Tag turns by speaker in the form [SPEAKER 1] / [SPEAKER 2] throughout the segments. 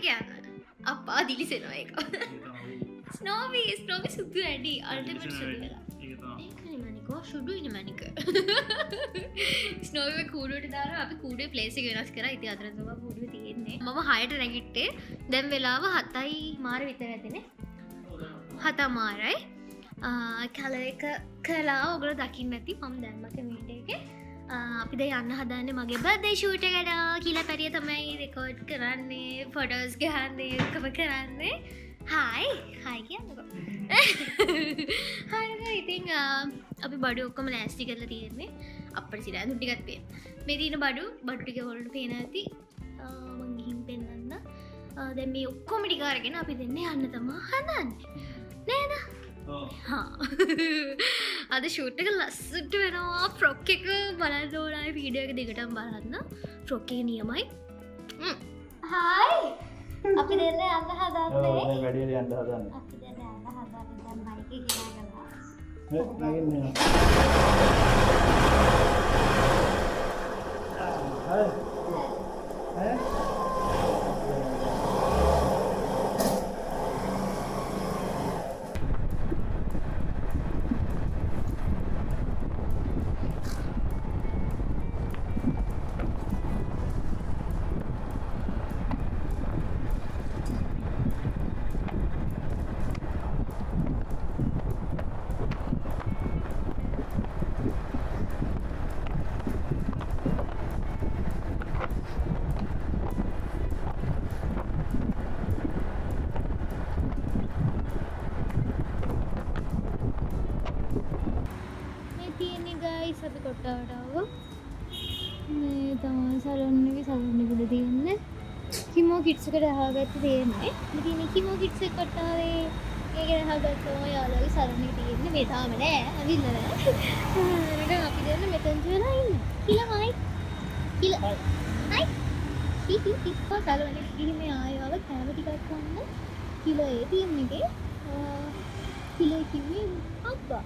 [SPEAKER 1] කියන්න අප්පා දිලිසෙනවා ඒක ස්නෝවී සුදු ඇඩි අල්ටිමට් සුදු වෙලා මනිකෝ සුඩු ඉන මනික ස්නෝව කූඩුවට දාර අපි කූඩේ ප්ලේසි වෙනස් කර ඉති අතරතුම කූඩුව තියෙන්නේ මම හයට නැගිට්ටේ දැම් වෙලාව 7යි මාර විතර ඇතින 7 මාරයි කල එක කලා ඔගල දකින්න ඇති මම දැම්මක මීට එක අපිද යන්න හදන්න මගේ බදේ ෂූට ගඩ කියලා පැරිය තමයි රෙකෝඩ් කරන්නේ ෆොටෝස් ගහන්නේ කම කරන්නේ හායි හායි කියන්නක හරික ඉතිං අපි බඩු ඔක්කොම ලෑස්ටි කරලා තියෙන්නේ අපට සිරා දුටිගත් පේ මේ තියන බඩුටික හොලට පේන ඇති මංගිහිම් පෙන්න්න දැ මේ ඔක්කොමිටිකාරගෙන අපි දෙන්න යන්න තමා හදන්න නේද අද ෂූට්ක ලස්සට වෙනවා ෆ්‍රොක් එක බලන්න ඕනයි වීඩියෝ එක දෙකටම් බලන්න ෆ්‍රොක් එක නියමයි හායි අපි දෙන්න යන්න හදන්නේ
[SPEAKER 2] වැඩියට යන්න හදන්න
[SPEAKER 1] අපි දෙන්න යන්න හදන්න දැන් මයික් එක ගියාගලා අපි කොට්ටාවටාව මේ තමා සලොන්නක සලන්නකුද තියන්න කිමෝ කිට්සකට හාගත්ත තියෙන්නේ තින කිමෝ කිට්ස කොට්ටාවේ ඒක හගත්තම යාලගේ සරණය තියෙන්නේ මේ තාම නෑ ඇවිල්ල අපි දෙන්න මෙතන්ච වෙලා ඉන්න කියලමයි කියල හයි සලවන කිහිම ආයාව කෑමටිකත් වන්න කිල ඒ තියන්න එක කිල කිවේ අක්බා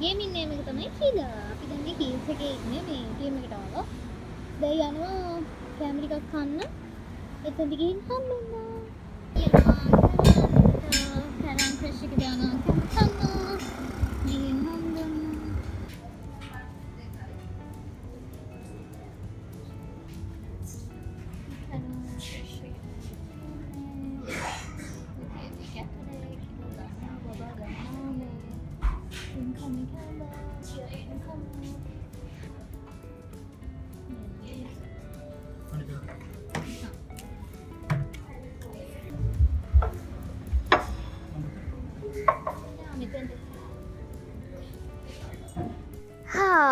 [SPEAKER 1] ගේමින් නේමක තමයි කියලා අපි දන්නේ කීස් එකේ ඉන්නේ මේ ටීම් එකට ආවා. දැන් යනවා කැමරි එකක් කන්න. එතනදි ගිහින් හම්බෙන්න. කැරන් ෆ්‍රෙෂ් එක දානවා කන්න. ගිහින් හම්බෙන්න.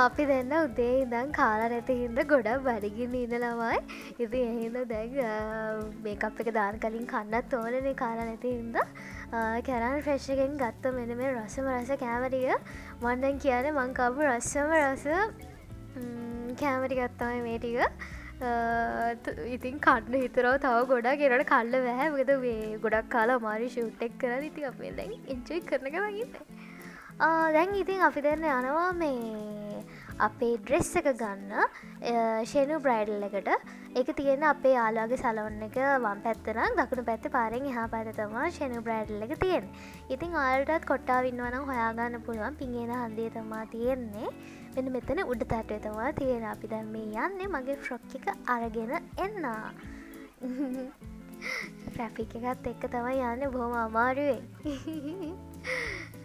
[SPEAKER 1] අපි දෙන්න උදේ ඉඳන් කාලා නැති හින්ද ගොඩක් බඩගින්න ඉන්න ළමයි. ඉතින් එහෙනම් දැන් මේකප් එක දාන්න කලින් කන්නත් ඕනනේ කාලා නැති හින්ද. කැරන් ෆ්‍රෙෂ් එකෙන් ගත්ත මෙන්න මේ රසම රස කැමරිය. මම දැන් කියන්නේ මං කවු රසම රස කැමරි ගත්තමයි මේ ටික. ඉතින් කන්න හිතරව තව ගොඩක් ඒනට කල්ල බැහැ. මොකද මේ ගොඩක් කාලා අමාරු ෂූට් එක කරලා ඉතින් අපි දැන් එන්ජොයි කරන ගමන් ඉන්නේ. දැන් ඉතින් අපි දෙන්න යනවා මේ අපේ ඩ්‍රෙස් එක ගන්න ෂෙනු බ්‍රයිඩල් එකට. ඒක තියෙන අපේ යාළුවාගේ සලෝන් එක වම් පැත්ත නම් දකුණු පැත්තේ පාරෙන් එහා පැත්තේ තමයි ෂෙනු බ්‍රයිඩල් එක තියෙන්නේ. ඉතින් ඔයාලටත් කොට්ටාව ඉන්නවා නම් හොයාගන්න පුළුවන්. පිංගේන හන්දියේ තමයි තියෙන්නේ. මෙන්න මෙතන උඩ තට්ටුවේ තමයි තියෙන්නේ. අපි දැන් මේ යන්නේ මගේ ෆ්‍රොක් එක අරගෙන එන්න. ට්‍රැෆික් එකත් එක්ක තමයි යන්නේ බොහොම අමාරුවෙන්.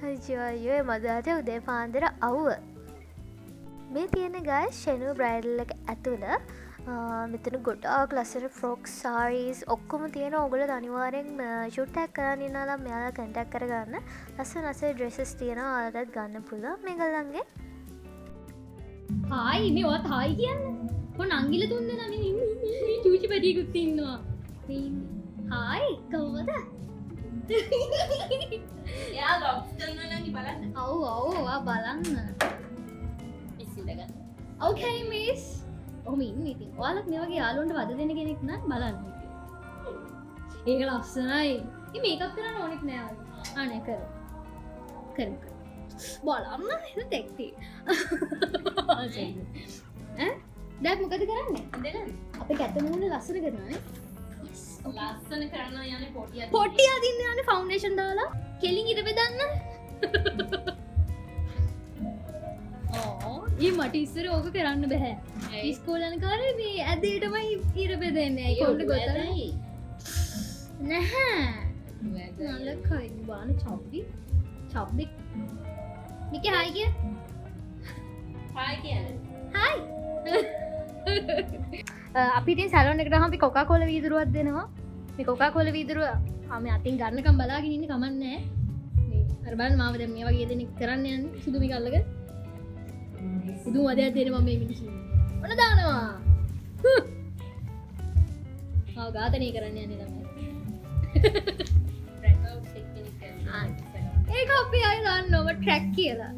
[SPEAKER 1] අයියෝ මදාට උදේ පාන්දර අවුව මේ තියෙන ගයි ෂෙනු බ්‍රයිඩල් එක ඇතුළ මෙතන ගොඩාක් ලස්සන ෆ්‍රොක් සාරීස් ඔක්කොම තියෙන. ඔයගොල්ලෝ අනිවාර්යෙන් ෂූට් එකක් කරන්න ඉන්නවා නම් මෙයාලා කන්ටැක්ට් කරගන්න. ලස්සන ලස්සන ඩ්‍රෙසස් තියෙනවා. ඔයාලටත් ගන්න පුළුවන් මේගොල්ලන්ගේ.
[SPEAKER 3] හායි මේ ඔයාත් හායි කියන්නේ. කොහොන අංගිල තුන් දෙනා මේ චූචි පැටියෙකුත් ඉන්නවා. හායි කොහොමද?
[SPEAKER 1] යා ලොබ්ස්ටර් නෝනනි බලන්න.
[SPEAKER 3] ඔව් ඔයා බලන්න. Okay miss. ඔහොම ඉන්නේ ඉතින්. ඔයාලත් මේ වගේ යාළුවන්ට වද දෙන්න කෙනෙක් නම් බලන්න ඉතින්. ඒක ලස්සනයි. මේ මේකප් කරන්න ඕනෙත් නෑ වගේ. අනේ කර. බලන්න ඒක දෙක්ටි. දැන් මොකද කරන්නේ? දෙන්න. අපි කැත මූණ ලස්සන කරනවා නේ. Yes.
[SPEAKER 2] ලස්සන කරන්න යන්නේ පොටිය.
[SPEAKER 3] පොට්ටිය අදින්න යන්නේ ෆවුන්ඩේෂන් දාලා කෙලින් ඉර බෙදන්න. ඒ මට ඉස්සර ඕක කරන්න බැහැ. ඉස්කෝල යන කාලේ මේ ඇදේටමයි ඉර බෙදන්නේ. ඒ කොල්ල ගොතයි. නැහැ. නලකයි බාන චොබ්බි. චොබ්බි. නික හායි කිය.
[SPEAKER 2] හායි කියන්නේ.
[SPEAKER 3] හායි. අපි ඉතින් සැලොන් එකට අපි කොකා කෝලා වීදුරුවක් දෙනවා. මේ කොකා කෝලා වීදුරුව මේ අතින් ගන්නකම් බලාගෙන ඉන්නේ කමක් නැහැ. මේ අර බලන්න මාව දැන් මේ වගේ දෙනෙක් කරන්න යන්නේ සුදු මේක අල්ලගෙන. සුදු වදයක් දෙන්න මම මේ මිනිස්සු. ඔන්න දානවා. ආ ගාතනේ කරන්න යන්නේ ළමයි.
[SPEAKER 2] ට්‍රැක් අවුට් ටෙක්නික් කරනවා.
[SPEAKER 3] ඒක අපි අය දන්නව ට්‍රැක් කියලා.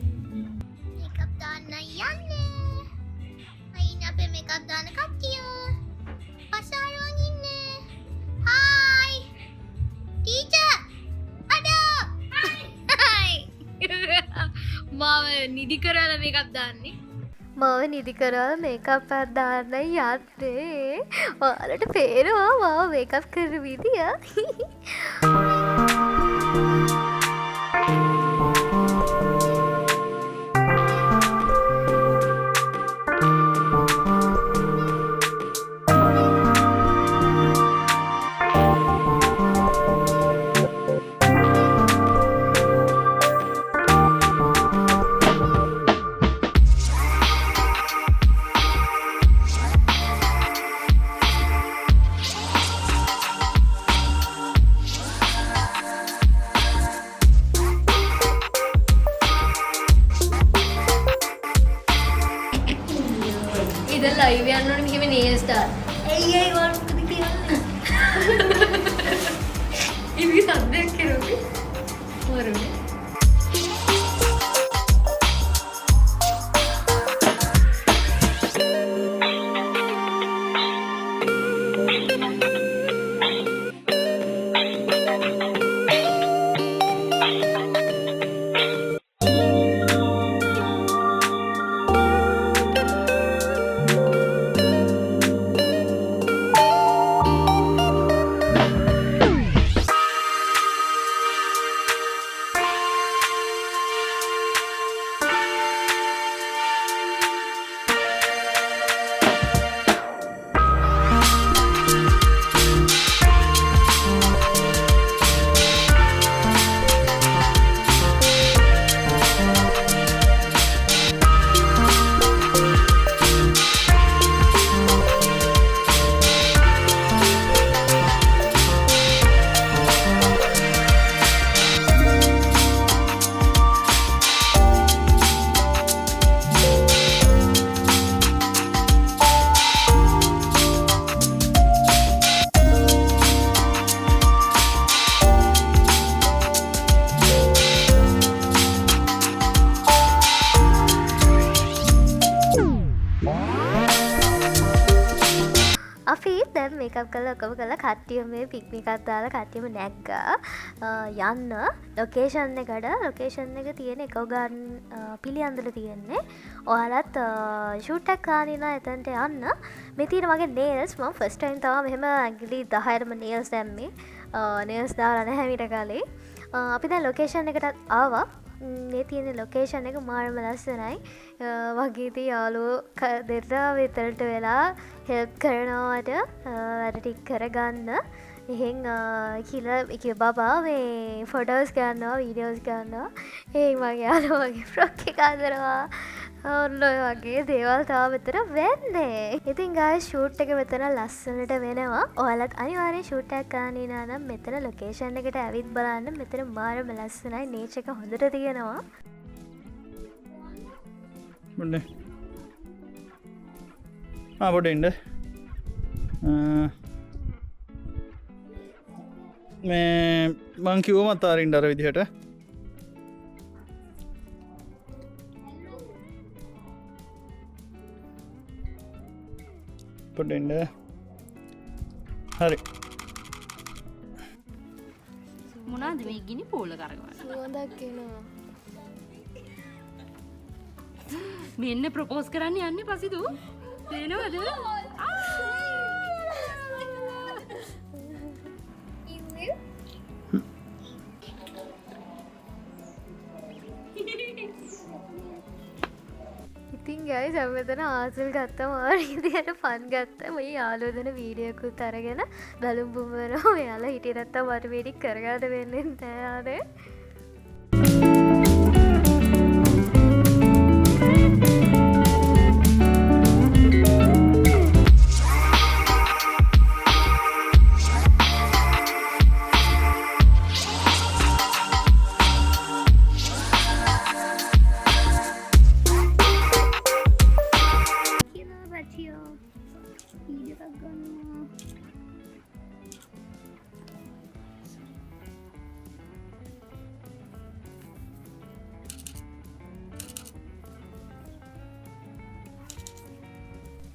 [SPEAKER 1] මේකප් දාන්න යන්නේ. අයින් අපේ මේකප් දාන කට්ටිය. පසාරුවන් ඉන්නේ. හායි. ටීචර්. අඩෝ. හායි. මාව නිදි කරලා මේකප් දාන්නේ. මාව නිදි කරලා මේකප් දාන්න යන්නේ. ඔයාලට පේනවා මාව මේකප් කරන විදිය. ඉතින් ලයිව් යන්න ඕනේ මෙහෙම නේල් ස්ටාර්. ඇයි වල්පුද කියන්නේ? ඉවි සද්දයක් කෙරුවේ. වරුනේ. අපි දැන් මේකප් කරලා ඔක්කොම කරලා කට්ටිය මේ පික්නික් එකක් දාලා කට්ටියම නැග්ගා යන්න ලොකේෂන් එකට. ලොකේෂන් එක තියෙන එකෝගන් පිළියන්දල තියෙන්නේ. ඔයාලත් ෂූට් එකක් ගන්න එතනට යන්න. මේ තියෙන මගේ නේල්ස් මම ෆස්ට් ටයිම් තමයි මෙහෙම ඇඟිලි 10ටම නේල්ස් දැම්මේ. නේල්ස් දාලා නැහැ මීට කලින්. අපි දැන් ලොකේෂන් එකට ආවා. මේ තියෙන ලොකේෂන් එක මාරම ලස්සනයි. වගේ ඉතින් යාළුවෝ දෙන්නා විතරට වෙලා හෙල්ප් කරනවට වැඩ ටික කරගන්න. එහෙන් කිය බබා මේ ෆොටෝස් ගන්නවා වීඩියෝස් ගන්නවා. ඒ මගේ යාළුවගේ ෆ්‍රොක් එක අඳිනවා. ඔන්න ඔය වගේ දේවල් තව මෙතන වෙන්නේ. ඉතින් ගායිස් ෂූට් එක මෙතන ලස්සනට වෙනවා. ඔයාලත් අනිවාර්යෙන් ෂූට් එකක් ගන්න ඉනා නම් මෙතන ලොකේෂන් එකට ඇවිත් බලන්න. මෙතන මාරම ලස්සනයි. නේචර් එක හොඳට තියෙනවා.
[SPEAKER 4] මොන්නේ පොඩ ඉන්න මේ මං කිව්ව මතාරින්ට අර විදිහට පොඩ ඉන්න හරි
[SPEAKER 2] මොනාද මේ ගිනි පෝල කරගන්න
[SPEAKER 1] සුවඳක් එනවා.
[SPEAKER 2] මෙන්න ප්‍රපෝස් කරන්න යන්නේ පසිදු පේනවද
[SPEAKER 1] ගයි සම්මතන ආසල් ගත්තම ආරිදියට පන් ගත්ත මේ යාලෝදන වීඩියකුත් අරගෙන බැලුම්බුම්වරෝ යාලා හිටිරත්තා මට වැඩි කරගට වෙන්නෙන් තෑයාදේ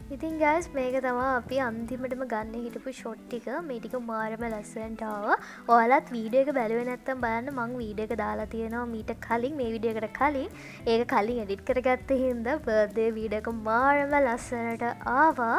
[SPEAKER 1] ඉතින් ගස් මේක තමා අපි අන්තිමටම ගන්න හිටපු ෂොට් ටික මේ ටික මාරම ලස්සනටාව ඔයාලත් වීඩියෝ එක බැලුවේ නැත්තම් බලන්න මං වීඩියෝ එක දාලා තියෙනවා මීට කලින් මේ වීඩියෝ එකට කලින් ඒක කලින් එඩිට් කරගත්ත හින්දා බර්ත්ඩේ වීඩියෝ එක මාරම ලස්සනට ආවා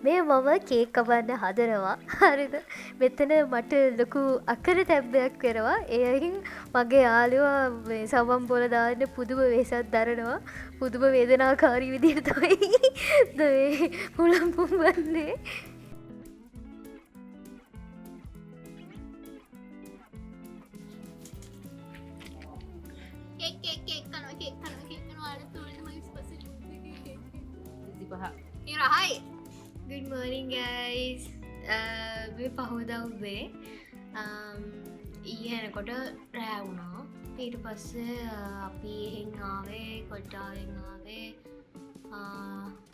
[SPEAKER 1] මේ මම කේක් කපන්න හදනවා හරිද මෙතන මට ලොකු අකර තැබ්බයක් කරවා එයහින් මගේ යාළුවා සමම් බොල දාන්න පුදුම වෙසත් දරනවා පුදුම වේදනාකාරී විදිහට තමයි මුලම්පුම් වන්නේ Good morning guys මේ පහෝදා උදේ ඊයනකොට රෑ වුණා ඊට පස්සේ අපි එහෙන් ආවේ කොට්ටාවෙන් ආවේ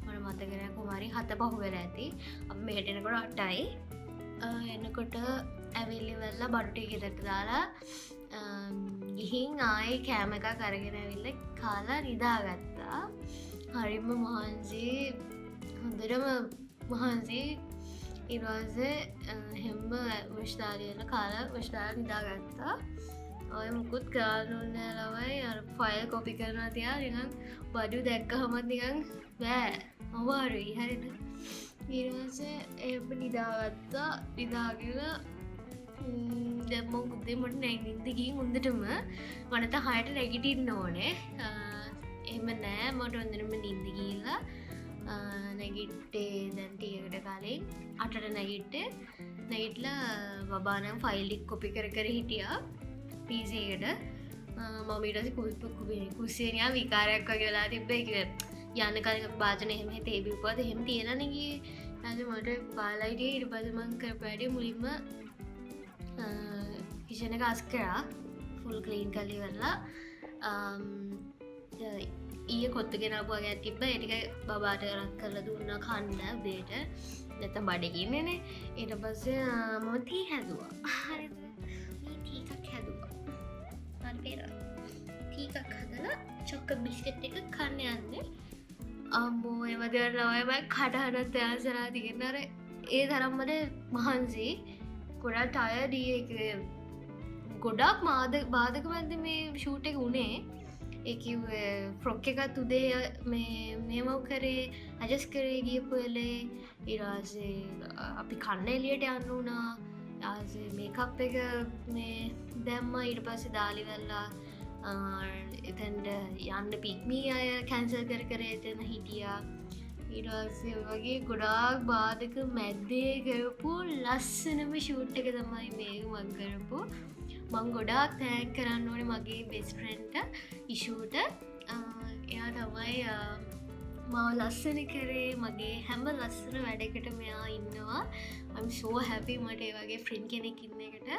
[SPEAKER 1] මට මතක නැහැ කොහොමරි 7 පහ වෙලා ඇති අපි මෙහෙට එනකොට 8යි එනකොට ඇවිල්ලි වෙලා බඩු ටික ගෙදරට දාලා ගිහින් ආයේ කෑම එකක් අරගෙන ඇවිල්ලා කාලා නිදාගත්තා හරිම මහන්සි හොඳටම මහන්සි ඉරවාසේ හෙම්ම විශ්ධාරයන කාල විශ්ධාර නිදාගත්තා ඔය මුකුත් කාලුන්න ලවයි ෆයිල් කොපි කරනා තියා නිකන් බඩු දැක්ක හමත් නිකන් බෑ අවාරුයි හරිද ඉරවාසේ එම නිදාගත්තා නිදාගල දැම්ම උදේ මට නැගින්දගින් උන්දටම මනත හයට නැගිටින්න ඕනේ එම නෑ මට ඔොඳනම නින්ද කියලා නැගිට්ටේ දැන්ටියකට කලින් අටට නැගිට්ට නැගිටලා බබානම් ෆයිල්ලික් කොපි කර හිටියා පිසිකට මමීටස කුස්සේනයා විකාරයක් වගේ වෙලා තිබ්බේ යන්න කලින් භාජන එහෙම තේබිපද හෙම තියෙනනගේ ඇද මට පාලයිටේ ඉට පදමං කර පැඩි මුලින්ම කිෂණ ගස් කරා ෆුල් කලීන් කලි වෙල්ලා ඊය කොත්ත ගෙනපුගේ තිබ්බ එටික බබාට රක් කරල දුන්න කන්න බේට නැත බඩගන්නනේ එට පස්සේ මම තී හැදවා ටීකක් හැදවා පෙර ටීකක් හදලා චොක්ක බිස්කට් එක කන්න යන්නේ අම්මෝ එමදවර ලවයම කටහනත් ඇසරා තිගෙනර ඒ තරම්මට මහන්සේ ගොඩත් අයඩිය ගොඩක් බාධක මැද මේ ෂූට එක වුණේ ඒකිව ෆ්‍රොක් එකත් උදේ මේමව කරේ අජස් කරේ ගියපු එලේ ඉරාසේ අපි කන්න එලියට යන්න වුණා මේකප් එක මේ දැම්ම ඊට පස්සේ දාලි වෙල්ලා එතැන්ට යන්න පික්මී අය කැන්සල් කර එතන හිටියා ඉරසේ වගේ ගොඩාක් බාධක මැද්දේ කරපු ලස්සනම ෂූට් එක තමයි මේ මං කරපු මං ගොඩාක් තෑන් කරන්න ඕන මගේ බෙස්ට්‍රෙන්ට ඉෂූට එයා තමයි මව ලස්සන කරේ මගේ හැම ලස්සන වැඩකට මෙයා ඉන්නවා I'm so happy මට ඒ වගේ ෆ්‍රෙන්ඩ් කෙනෙක් ඉන්න එකට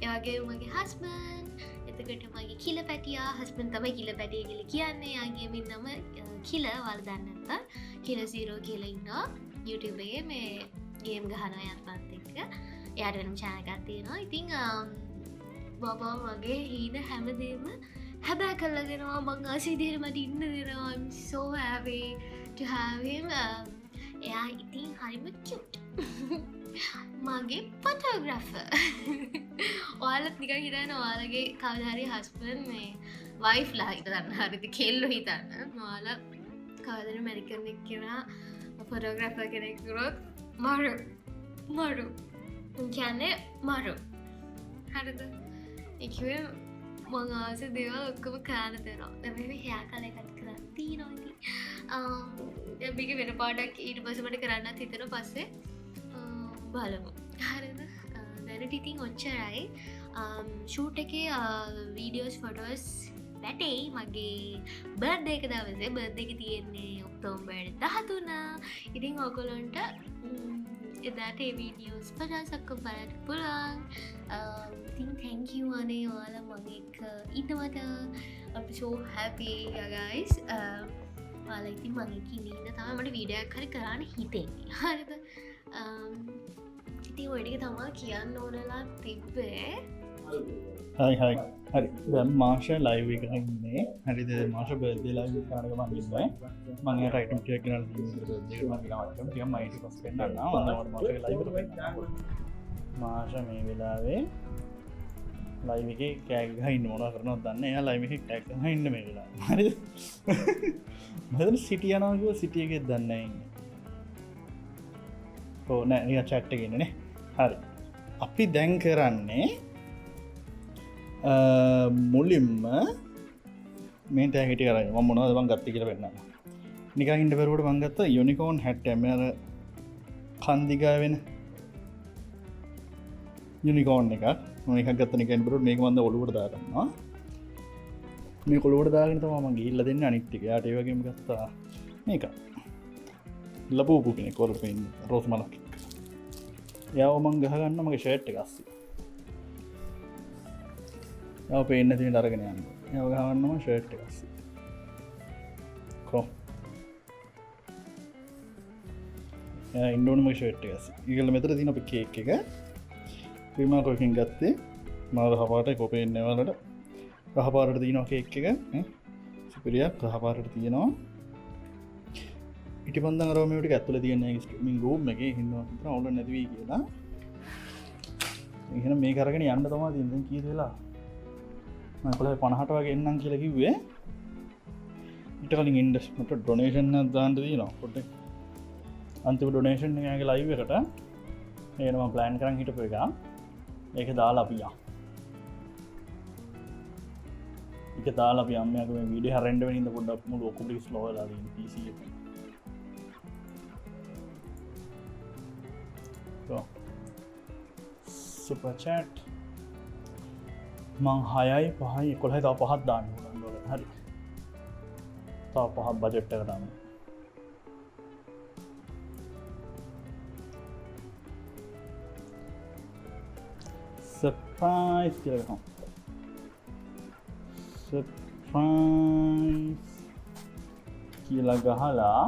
[SPEAKER 1] එවගේ මගේ හස්බන් එතකට මගේ කිල පැටියා හස්බන් තමයි කිල පැටිය කියල කියන්නේ යාගේ මින්නම කිල වල් දන්නත්ත කියල සීරෝ කියල ඉන්නවා YouTubeගේ මේ ගේම් ගහන යත්පත් එක්ක එයාටනම් චෑනකත්තියෙනවා ඉතිං බබා වගේ හීන හැමදේම හැබෑ කල්ලගෙනවා මං ආසිදියට මට ඉන්න දෙනවා I'm so happy to have him එයා ඉතින් හරිම cute මගේ ෆොටෝග්‍රාෆර් ඔයාලත් නිකන් හිතන්න ඔයාලගේ කවදාහරි හස්බන්ඩ් මේ වයිෆ් ලා හිතන්න හරිද කෙල්ලෝ හිතන්න ඔයාලා කවදාද ඇමරිකන් එක්කෙනා ෆොටෝග්‍රාෆර් කෙනෙක් කරොත් මරු කියන්නේ මරු හරිද එකේ මං ආස දේවල් ඔක්කොම කරන්න දෙනවා දැන් මේ හෑ කල එකත් කරන් තියෙනවා ඉතින් මේක වෙන පාඩක් ඊට පස්සේ මට කරන්නත් හිතෙනවා පස්සේ බලමු හරිද දැනට ඉතින් ඔච්චරයි ෂූට් එකේ වීඩියෝස් ෆොටෝස් වැටෙයි මගේ බර්ත්ඩේ එක දවසේ බර්ත්ඩේ එක තියෙන්නේ ඔක්තෝබර් 13 ඉතින් ඔයගොල්ලන්ට එදාට ඒ වීඩියෝස් 50ක් බලන්න පුළුවන් ඉතින් thank you අනේ ඔයාලා මගේ එක්ක ඉන්නවට I'm so happy guys ඔයාලා ඉතින් මගේ එක්ක ඉන්න තමයි මට වීඩියෝ එකක් හරි කරන්න හිතෙන්නේ හරිද ඉතින් ඔය ටික තමා කියන්න ඕනලා තිබ්බේ
[SPEAKER 4] හරි දැන් මාෂ ලයිව් එක ඉන්නේ හරිද මාෂ බර්ත්ඩේ ලයිව් එක කරනක මම ඉන්නේ මම ඒ රයිට් ටික ගෙනල්ලා දෙන්න බර්ත්ඩේ මම ගාවට ටික මයිටි පස් පෙන්නනවා මම මාෂ ලයිව් එක මාෂ මේ වෙලාවේ ලයිව් එකේ කෑග ගහින්න මොනවා කරනවද දන්නේ එයා ලයිව් එකේ කෑග ගහින්න ඉන්න මේ වෙලාවේ හරිද මම සිටි යනවා කිව්ව සිටි එකේ දන්නේ නැහැ ඉන්නේ ඕ නෑ නිකන් chat එකේ ඉන්නේ නේ හරි අපි දැන් කරන්නේ මුලින්ම මේ ටැග් හිටිය කරන්නේ මම මොනවද මං ගත්තේ කියලා පෙන්නන්න. නිකන් ඉන්න බැරුවට මං ගත්තා යුනිකෝන් හැට් එක මේ අර කන්දිගා වෙන යුනිකෝන් එකක් මම එකක් ගත්තා නිකන් ඉන්න බැරුවට මේක මම දැන් ඔළුවට දාගන්නවා. මේක ඔළුවට දාගෙන තමයි මම ගිහිල්ලා දෙන්නේ අනිත් ටික. යාට ඒ වගේම ගත්තා මේක. ලපුපු කෙනෙක් ඔළුවේ ඉන්න රෝස් මලක්. යාව මං ගහගන්න මගේ ෂර්ට් එක අස්සේ. යාව පේන්න තියෙන අරගෙන යන්න. යාව ගහගන්නම ෂර්ට් එක අස්සේ. කො. යා ඉන්න ඕනේ මගේ ෂර්ට් එක අස්සේ. ඊගල මෙතන තියෙන අපේ කේක් එක. ප්‍රීමා කොකින් ගත්තේ. මාර හපාටයි කොපේන්නේ වලට. රහ පාටට තියෙනවා කේක් එක. නේ. සුපිරියක් රහ පාටට තියෙනවා. ඉටිපන්දන් රෝමියෝටික ඇතුළේ තියෙන ස්ට්‍රීමින් රූම් එකේ හින්දා විතර අවුල නැති වෙයි කියලා. එහෙනම් මේක අරගෙන යන්න තමයි තියෙන්නේ. දැන් කීයද වෙලා? මම 50ට වගේ එන්නම් කියලා කිව්වේ. ඊට කලින් ඉන්ඩස් මට ඩොනේෂන් එකක් දාන්න තියෙනවා. පොඩ්ඩක් අන්තිම ඩොනේෂන් එක යාගේ ලයිව් එකට. ඒක මම ප්ලෑන් කරන් හිටපු එක. ඒක දාලා අපි යමු. ඒක දාලා අපි යමු. මේ වීඩියෝ හරෙන්න වෙන ඉඳ පොඩ්ඩක් මුළු ඔක්කොම ස්ලෝ වෙලා තියෙන PC එකේ. සුපර් චැට් මං 6යි 5යි 11යි තව 5ක් දාන්න ඕන හරි තව 5ක් බජට් එක දාන්න සර්ප්‍රයිස් කියලා ගමු සර්ප්‍රයිස් කියලා ගහලා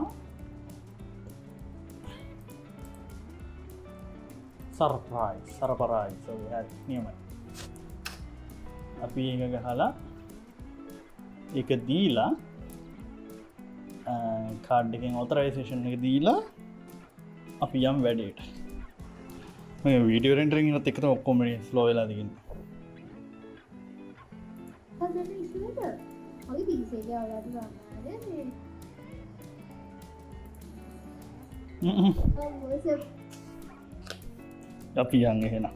[SPEAKER 4] සර්ප්‍රයිස් හරි නියමයි අපි ඒක ගහලා ඒක දීලා කාඩ් එකෙන් ඔතරයිසේෂන් එක දීලා අපි යම් වැඩේට වීඩියෝරෙන්ටරින් එකත ඔක්කොමට ස්ලෝ වෙලා දකින්න අපි යන්න එහෙනම්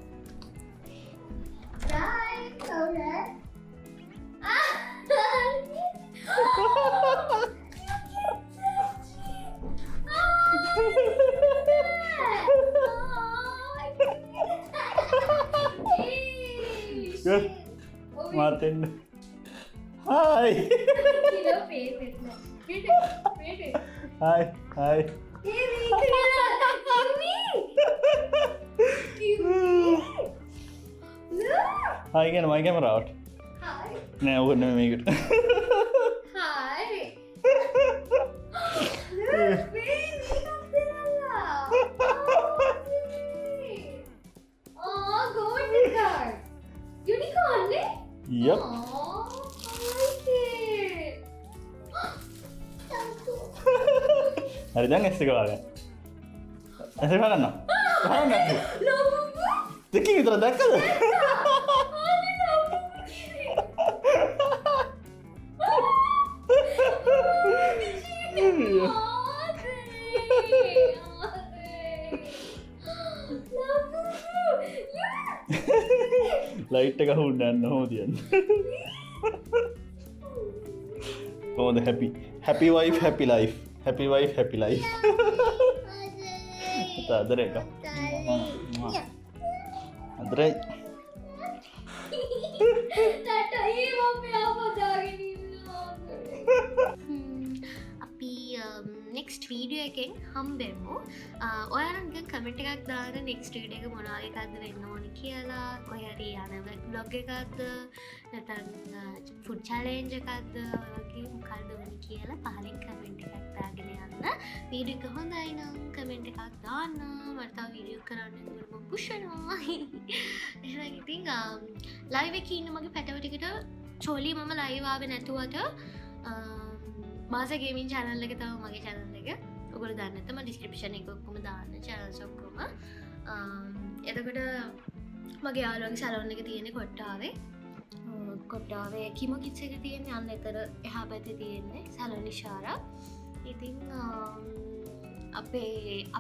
[SPEAKER 4] මාතෙන්න්න හයි හයි හයිගෙන මයිකම රවට නෑ ඔගන්න මේකට Yep. Hari දැන් ඇස් එක වගේ. ඇස් එක බලන්න. දෙකකින් විතර දැක්කද? ලයිට් එක හුන්නන්න හෝදියන්න කොහොමද happy wife happy life happy wife happy life අදර එක අදරයි
[SPEAKER 1] අපි නෙක්ස්ට් වීඩියෝ එකෙන් හම්බෙමු ඔයාලන්ගෙන් කමෙන්ට් එකක් දාන්න නෙක්ස්ට් වීඩියෝ එක මොනවා එකක්ද වෙන්න ඕන කියලා ඔයාලේ යන බ්ලොග් එකක්ද නැත්නම් ෆුඩ් චැලෙන්ජ් එකක්ද ඔයගේ මොකක්ද වෙන්නේ කියලා පහලින් කමෙන්ට් එකක් දාගෙන යන්න වීඩියෝ එක හොඳයි නම් කමෙන්ට් එකක් දාන්න මට තව වීඩියෝ කරන්න එතකොට මම පුෂ් වෙනවා එහෙනම් ඉතින් ලයිව් එකේ ඉන්න මගේ පැටව ටිකට චෝලි මම ලයිව් ආවේ නැතුවට මාස ගේමින් channel එක තමයි මගේ channel එක. ඔයගොල්ලෝ දන්නේ නැත්නම් description එක ඔක්කොම දාන්න channels ඔක්කොම. එතකොට මගේ යාළුවගේ salon එක තියෙන්නේ කොට්ටාවේ. කොට්ටාවේ කිමෝ කිඩ්ස් එක තියෙන්නේ අන්න එතන එහා පැත්තේ තියෙන්නේ salon ඉෂාරා. ඉතින්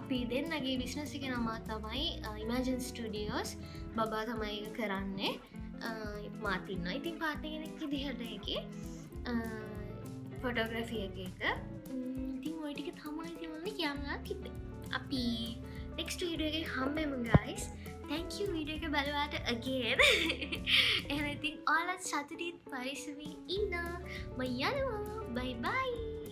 [SPEAKER 1] අපි දෙන්නගේ business එකේ නම තමයි Imagine Studios. බබා තමයි ඒක කරන්නේ. මාත් ඉන්නවා. ඉතින් පාර්ට්නර් කෙනෙක් විදිහට ඒකේ ෆොටෝග්‍රෆි එක ඉතින් ඔය ටික තමයි ඉතින් මම කියන්න තිබ්බේ. අපි next video එකේ හම්බෙමු guys. Thank you video එක බලුවාට again. එහෙනම් ඉතින් ඔයාලත් සතුටින් පරිස්සමින් ඉන්න. මම යනවා. Bye bye.